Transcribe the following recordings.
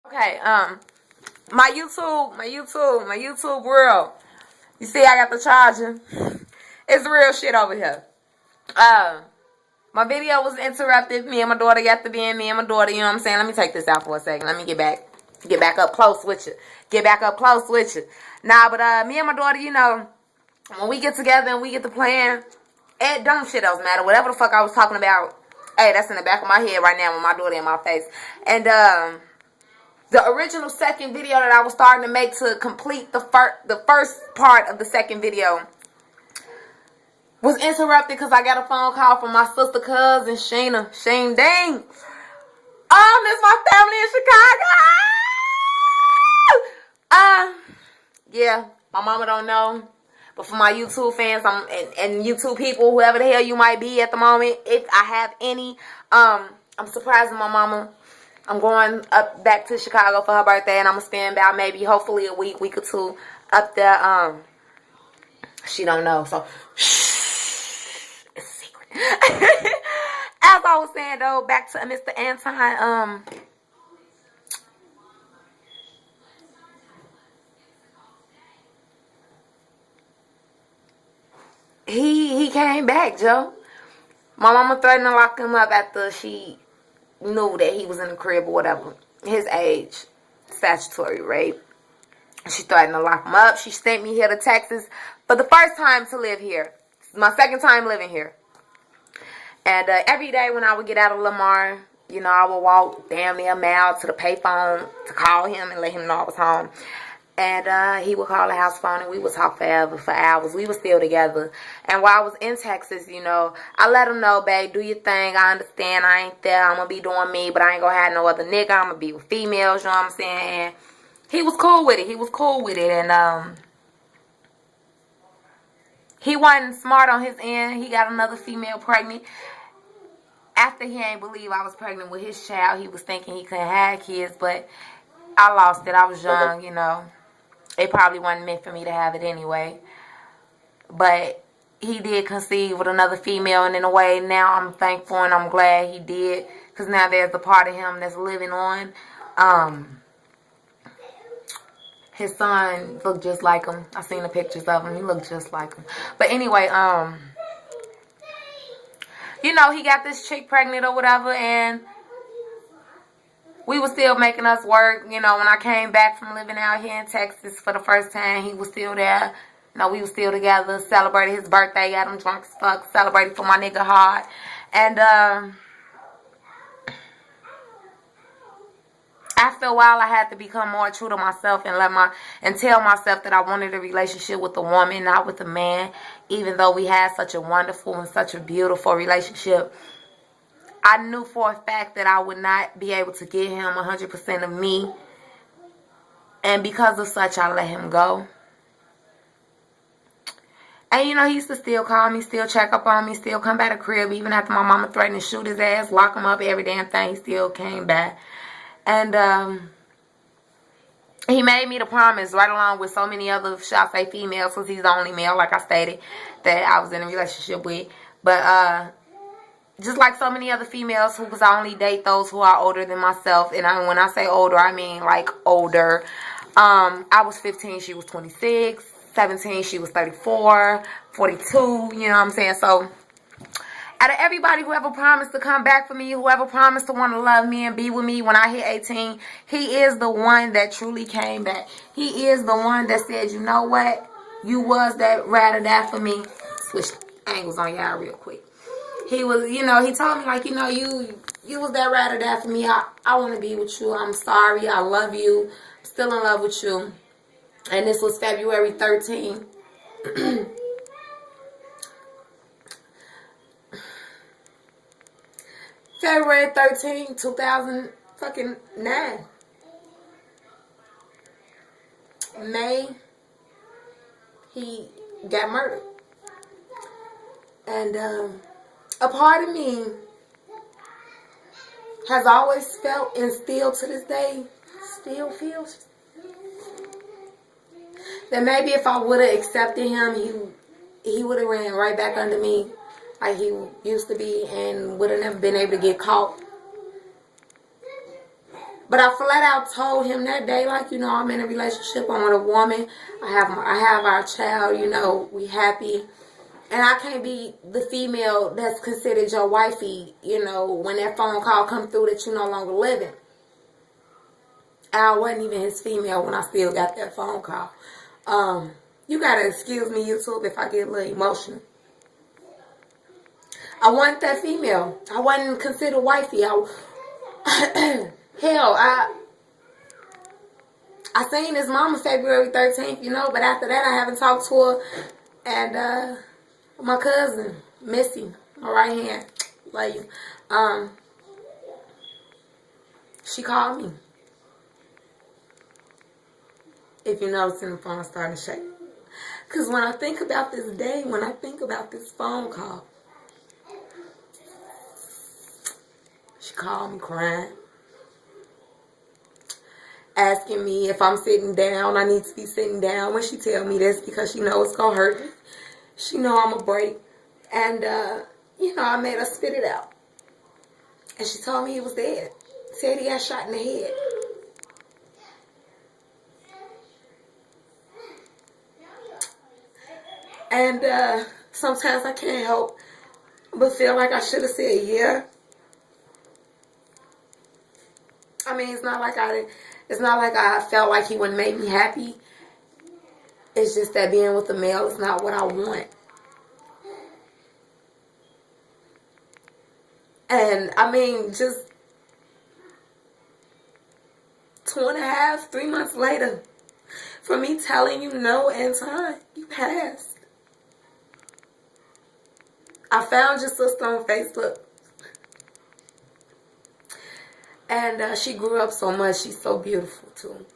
Okay, my YouTube world. You see, I got the charger. It's real shit over here. My video was interrupted. Me and my daughter got to being me and my daughter. You know what I'm saying? Let me take this out for a second. Let me get back up close with you. Nah, but me and my daughter, you know, when we get together and we get to playing, it dumb shit else matter. Whatever the fuck I was talking about, hey, that's in the back of my head right now with my daughter in my face. And the original second video that I was starting to make to complete the first part of the second video was interrupted because I got a phone call from my sister cousin Sheena. Sheen Dang. Oh, this my family in Chicago. Yeah, my mama don't know. But for my YouTube fans and YouTube people, whoever the hell you might be at the moment, if I have any, I'm surprising my mama. I'm going up back to Chicago for her birthday, and I'm going to spend about maybe, hopefully, a week or two up there. She don't know, so shh, it's a secret. As I was saying, though, back to Mr. Anton, he came back, Joe. My mama threatened to lock him up after she knew that he was in the crib or whatever. His age, statutory rape. She threatened to lock him up. She sent me here to Texas for the first time to live here. This is my second time living here. And every day when I would get out of Lamar, you know, I would walk damn near a mile to the payphone to call him and let him know I was home. And he would call the house phone and we would talk forever, for hours. We were still together. And while I was in Texas, you know, I let him know, babe, do your thing. I understand I ain't there. I'm going to be doing me, but I ain't going to have no other nigga. I'm going to be with females, you know what I'm saying? And he was cool with it. And he wasn't smart on his end. He got another female pregnant. After he ain't believe I was pregnant with his child, he was thinking he couldn't have kids, but I lost it. I was young, you know. It probably wasn't meant for me to have it anyway. But he did conceive with another female, and in a way, now I'm thankful and I'm glad he did, because now there's a part of him that's living on. His son looked just like him. I seen the pictures of him. He looked just like him. But anyway, you know, he got this chick pregnant or whatever, and we were still making us work. You know, when I came back from living out here in Texas for the first time, he was still there. You know, we were still together, celebrated his birthday, got him drunk as fuck, celebrated for my nigga hard. And after a while, I had to become more true to myself and tell myself that I wanted a relationship with a woman, not with a man. Even though we had such a wonderful and such a beautiful relationship, I knew for a fact that I would not be able to get him 100% of me. And because of such, I let him go. And, you know, he used to still call me, still check up on me, still come by the crib. Even after my mama threatened to shoot his ass, lock him up, every damn thing, he still came back. And he made me the promise, right along with so many other, shall I say, females, because he's the only male, like I stated, that I was in a relationship with. But just like so many other females, who was I only date those who are older than myself. And when I say older, I mean like older. I was 15, she was 26. 17, she was 34, 42, you know what I'm saying? So out of everybody who ever promised to come back for me, whoever promised to want to love me and be with me when I hit 18, he is the one that truly came back. He is the one that said, you know what? You was that ride or die for me. Switch angles on y'all real quick. He was, you know, he told me, like, you know, you was that ride or die for me. I want to be with you. I'm sorry. I love you. I'm still in love with you. And this was February 13th. February 13th, 2009. May, he got murdered. And a part of me has always felt, and still to this day, still feels, that maybe if I would have accepted him, he would have ran right back under me like he used to be, and would have never been able to get caught. But I flat out told him that day, like, you know, I'm in a relationship. I'm with a woman. I have our child. You know, we happy. And I can't be the female that's considered your wifey, you know, when that phone call come through that you no longer living. I wasn't even his female when I still got that phone call. You gotta excuse me, YouTube, if I get a little emotional. I wasn't that female. I wasn't considered wifey. Hell, I seen his mama February 13th, you know, but after that I haven't talked to her. And my cousin, Missy, my right hand, love you. She called me. If you notice, the phone started to shake. Because when I think about this day, when I think about this phone call, she called me crying, asking me if I'm sitting down. I need to be sitting down. When she tell me this, because she knows it's going to hurt me. She know I'm a break. And, you know, I made her spit it out. And she told me he was dead. Said he got shot in the head. And sometimes I can't help but feel like I should have said yeah. I mean, it's not like I felt like he wouldn't make me happy. It's just that being with a male is not what I want. And I mean, just 2.5, 3 months later, for me telling you no, Anton, you passed. I found your sister on Facebook. And she grew up so much. She's so beautiful, too.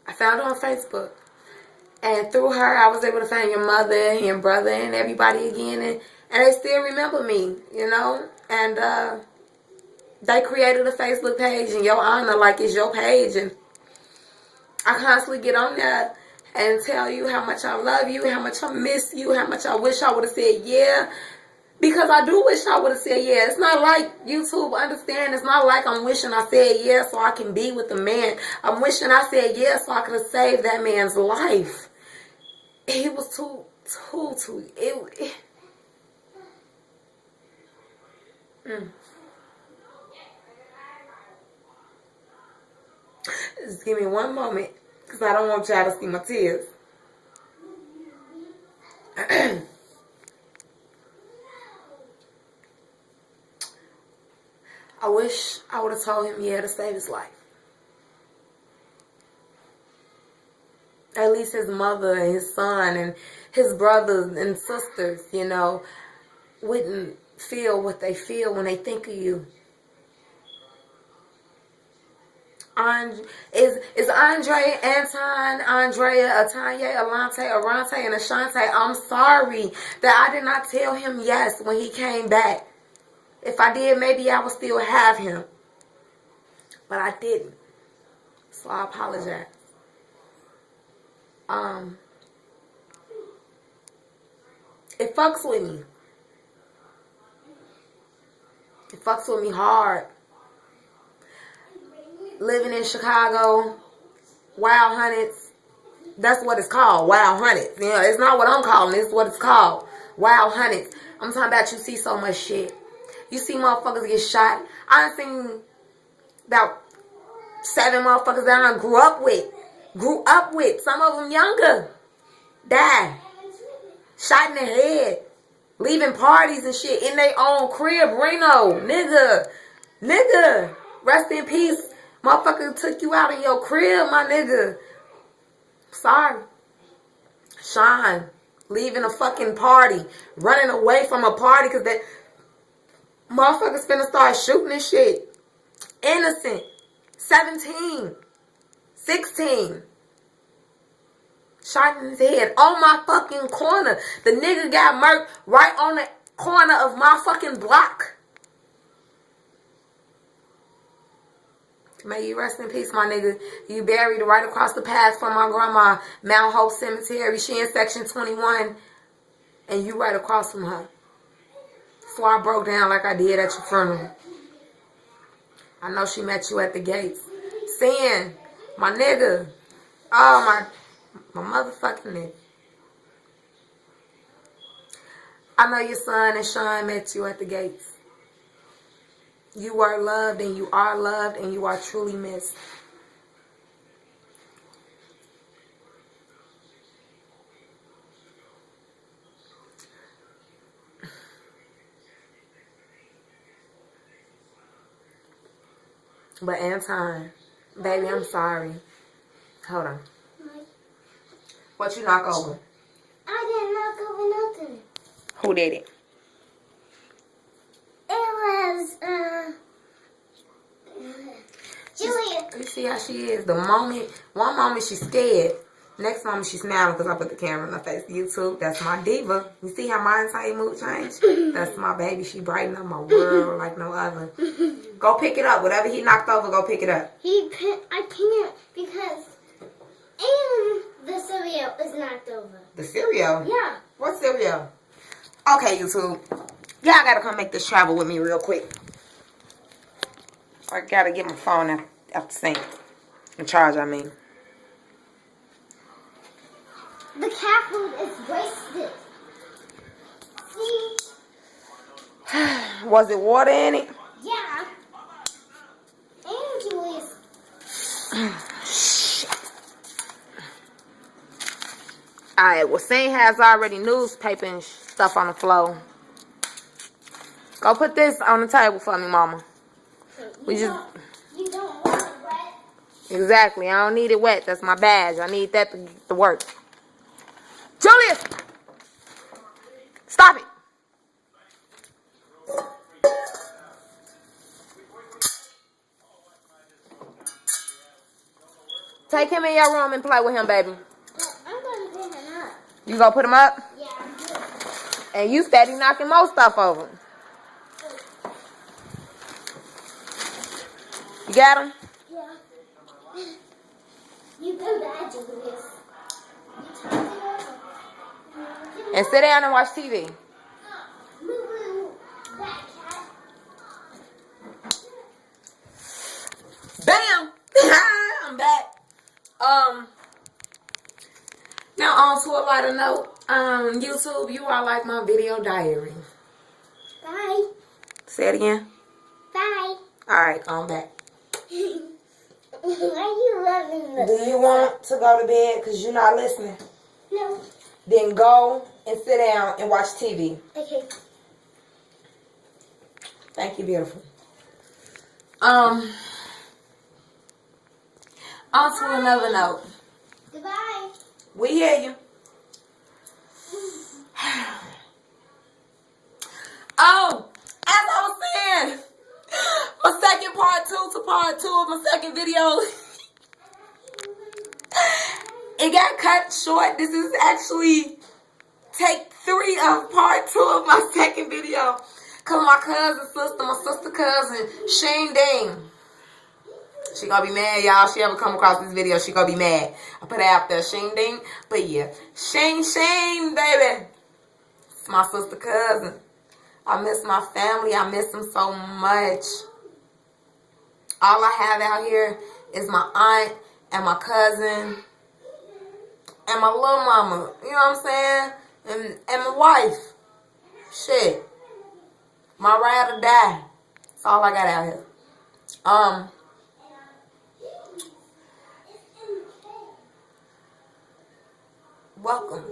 I found her on Facebook. And through her, I was able to find your mother and your brother and everybody again. And they still remember me, you know. And they created a Facebook page in your honor, like it's your page. And I constantly get on there and tell you how much I love you, how much I miss you, how much I wish I would have said yeah. Because I do wish I would have said yeah. It's not like, YouTube, understand, it's not like I'm wishing I said yeah so I can be with a man. I'm wishing I said yeah so I could have saved that man's life. It was too. Just give me one moment, because I don't want y'all to see my tears. I wish I would have told him yeah to save his life. At least his mother and his son and his brothers and sisters, you know, wouldn't feel what they feel when they think of you. Is Andre, Anton, Andrea, Atanya, Alante, Arante, and Ashante? I'm sorry that I did not tell him yes when he came back. If I did, maybe I would still have him. But I didn't. So I apologize. It fucks with me. It fucks with me hard. Living in Chicago, Wild Hunnets. That's what it's called, Wild Hunnets. You know, it's not what I'm calling it, it's what it's called. Wild Hunnets. I'm talking about you see so much shit. You see motherfuckers get shot. I done seen about 7 motherfuckers that I grew up with. Some of them younger. Died. Shot in the head. Leaving parties and shit in their own crib. Reno. Nigga. Rest in peace. Motherfucker took you out of your crib, my nigga. Sorry. Sean. Leaving a fucking party. Running away from a party because that motherfuckers finna start shooting and shit. Innocent. 17. 16. Shot in his head. On my fucking corner. The nigga got murked right on the corner of my fucking block. May you rest in peace, my nigga. You buried right across the path from my grandma, Mount Hope Cemetery. She in section 21. And you right across from her. So I broke down like I did at your funeral. I know she met you at the gates. Sin, my nigga. Oh, my motherfucking nigga. I know your son and Sean met you at the gates. You were loved and you are loved and you are truly missed. But Anton, baby, I'm sorry. Hold on. What you knock over? I didn't knock over nothing. Who did it? It was, Julia. You see how she is? One moment she's scared. Next moment she's smiling because I put the camera in her face. YouTube, that's my diva. You see how my entire mood changed? That's my baby. She brightened up my world like no other. Go pick it up. Whatever he knocked over, go pick it up. I can't because, and the cereal is knocked over. The cereal? Yeah. What cereal? Okay, YouTube. Y'all gotta come make this travel with me real quick. I gotta get my phone out the sink. The charge, I mean. The cat food is wasted. See? Was it water in it? Yeah. And Julius. Shit. Alright, well, Saint has already newspaper and stuff on the floor. Go put this on the table for me, Mama. You don't want it wet? Exactly. I don't need it wet. That's my badge. I need that to work. Julius! Stop it! Take him in your room and play with him, baby. I'm going to pick him up. You gonna put him up? Yeah, I'm good. And you steady knocking more stuff over. You got him? Yeah. You go bad, Julius. You turned it over. And sit down and watch TV. Move that cat. Bam! I'm back. Now on to a lighter note. YouTube, you are like my video diary. Bye. Say it again. Bye. Alright, I'm back. Why are you loving this? Do you want to go to bed because you're not listening? No. Then go and sit down and watch TV. Okay. Thank you, beautiful. On to another note. Goodbye. We hear you. Oh, as I was saying, my second part two of my second video. It got cut short. This is actually take 3 of part 2 of my second video. Cause my sister cousin, Shane Ding. She gonna be mad, y'all. She ever come across this video, she gonna be mad. I put it out there, Shane Ding. But yeah, Shane, baby. It's my sister cousin. I miss my family. I miss them so much. All I have out here is my aunt and my cousin and my little mama. You know what I'm saying? And my wife. Shit. My ride or die. That's all I got out here. Welcome.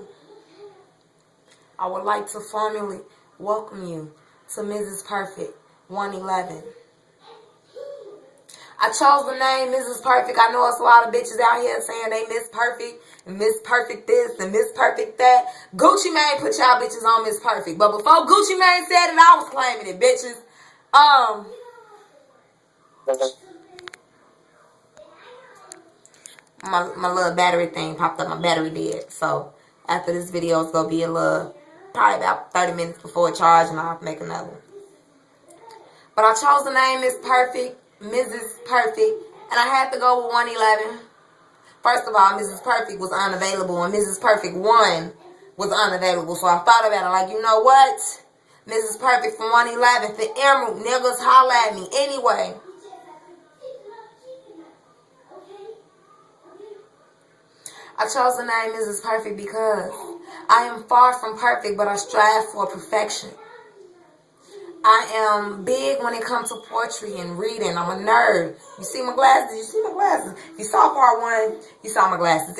I would like to formally welcome you to Mrs. Perfect 111. I chose the name Mrs. Perfect. I know it's a lot of bitches out here saying they Miss Perfect and Miss Perfect this and Miss Perfect that. Gucci Mane put y'all bitches on Miss Perfect. But before Gucci Mane said it, I was claiming it, bitches. My little battery thing popped up. My battery did. So after this video, it's going to be a little, probably about 30 minutes before it charge, and I'll have to make another one. But I chose the name Miss Perfect, Mrs. Perfect, and I had to go with 111. First of all, Mrs. Perfect was unavailable, and Mrs. Perfect 1 was unavailable. So I thought about it like, you know what? Mrs. Perfect from 111, the Emerald, niggas holla at me. Anyway, I chose the name Mrs. Perfect because I am far from perfect, but I strive for perfection. I am big when it comes to poetry and reading. I'm a nerd. You see my glasses? You see my glasses? You saw part one, you saw my glasses.